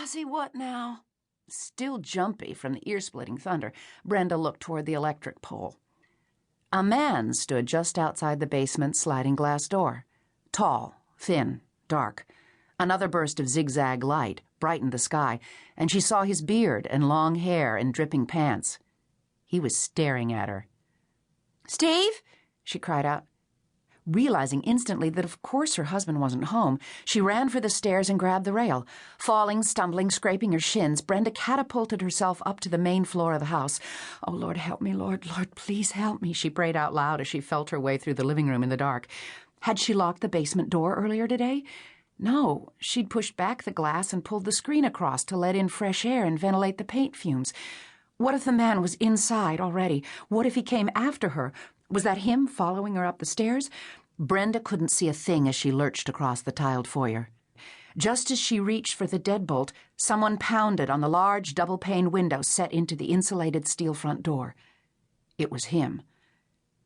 Cassie, what now?" Still jumpy from the ear-splitting thunder, Brenda looked toward the electric pole. A man stood just outside the basement's sliding glass door. Tall, thin, dark. Another burst of zigzag light brightened the sky, and she saw his beard and long hair and dripping pants. He was staring at her. "Steve!" she cried out. Realizing instantly that of course her husband wasn't home, she ran for the stairs and grabbed the rail. Falling, stumbling, scraping her shins, Brenda catapulted herself up to the main floor of the house. "Oh, Lord, help me, Lord, Lord, please help me," she prayed out loud as she felt her way through the living room in the dark. Had she locked the basement door earlier today? No, she'd pushed back the glass and pulled the screen across to let in fresh air and ventilate the paint fumes. What if the man was inside already? What if he came after her? Was that him following her up the stairs? Brenda couldn't see a thing as she lurched across the tiled foyer. Just as she reached for the deadbolt, someone pounded on the large double-pane window set into the insulated steel front door. It was him.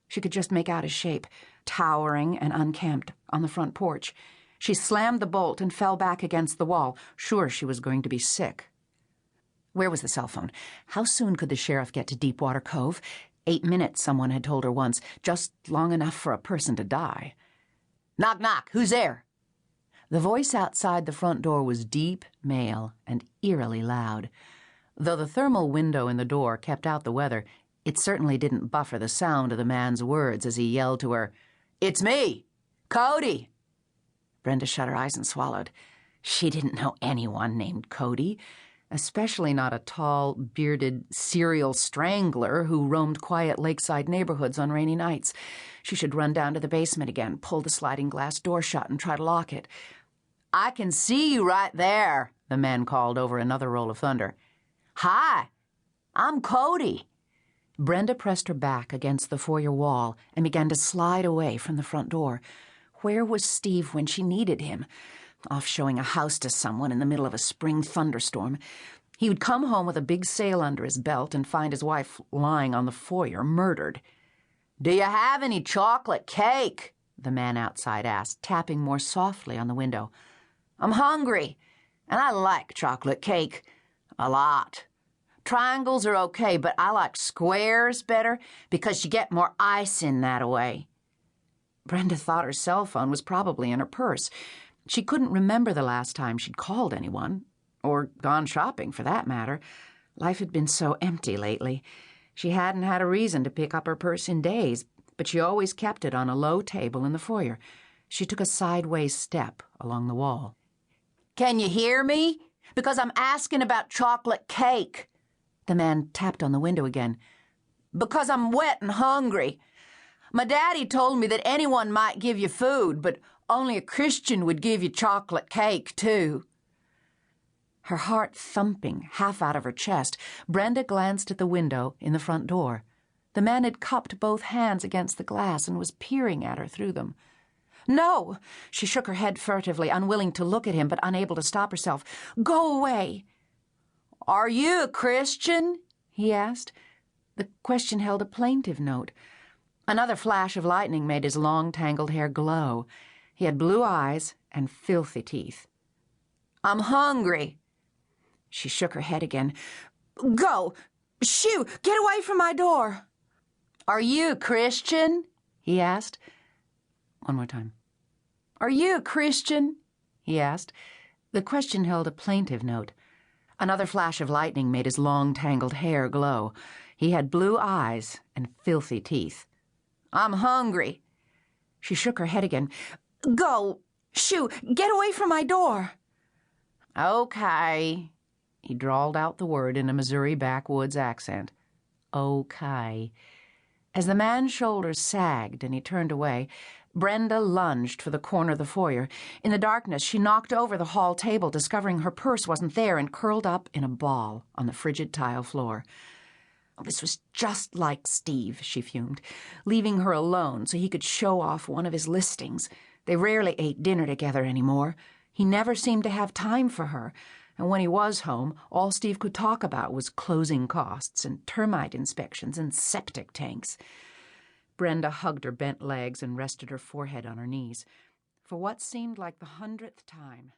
She could just make out his shape, towering and unkempt, on the front porch. She slammed the bolt and fell back against the wall, sure she was going to be sick. Where was the cell phone? How soon could the sheriff get to Deepwater Cove? 8 minutes, someone had told her once, just long enough for a person to die. "Knock, knock, who's there?" The voice outside the front door was deep, male, and eerily loud. Though the thermal window in the door kept out the weather, it certainly didn't buffer the sound of the man's words as he yelled to her, "It's me, Cody!" Brenda shut her eyes and swallowed. She didn't know anyone named Cody, especially not a tall, bearded serial strangler who roamed quiet lakeside neighborhoods on rainy nights. She should run down to the basement again, pull the sliding glass door shut, and try to lock it. "I can see you right there," the man called over another roll of thunder. "Hi, I'm Cody." Brenda pressed her back against the foyer wall and began to slide away from the front door. Where was Steve when she needed him? Off showing a house to someone in the middle of a spring thunderstorm. He would come home with a big sail under his belt and find his wife lying on the foyer, murdered. "Do you have any chocolate cake?" the man outside asked, tapping more softly on the window. "I'm hungry, and I like chocolate cake. A lot. Triangles are okay, but I like squares better because you get more ice in that way." Brenda thought her cell phone was probably in her purse. She couldn't remember the last time she'd called anyone, or gone shopping for that matter. Life had been so empty lately. She hadn't had a reason to pick up her purse in days, but she always kept it on a low table in the foyer. She took a sideways step along the wall. "Can you hear me? Because I'm asking about chocolate cake." The man tapped on the window again. "Because I'm wet and hungry. My daddy told me that anyone might give you food, but only a Christian would give you chocolate cake, too." Her heart thumping half out of her chest, Brenda glanced at the window in the front door. The man had cupped both hands against the glass and was peering at her through them. "No!" She shook her head furtively, unwilling to look at him but unable to stop herself. "Go away!" "Are you a Christian?" he asked. The question held a plaintive note. Another flash of lightning made his long, tangled hair glow. He had blue eyes and filthy teeth. "I'm hungry." She shook her head again. "Go! Shoo! Get away from my door!" "Are you a Christian?" he asked. One more time. "Are you a Christian?" he asked. The question held a plaintive note. Another flash of lightning made his long, tangled hair glow. He had blue eyes and filthy teeth. "I'm hungry." She shook her head again. "Go! Shoo! Get away from my door!" "Okay." He drawled out the word in a Missouri backwoods accent. "Okay." As the man's shoulders sagged and he turned away, Brenda lunged for the corner of the foyer. In the darkness, she knocked over the hall table, discovering her purse wasn't there, and curled up in a ball on the frigid tile floor. This was just like Steve, she fumed, leaving her alone so he could show off one of his listings. They rarely ate dinner together anymore. He never seemed to have time for her, and when he was home, all Steve could talk about was closing costs and termite inspections and septic tanks. Brenda hugged her bent legs and rested her forehead on her knees. For what seemed like the 100th time,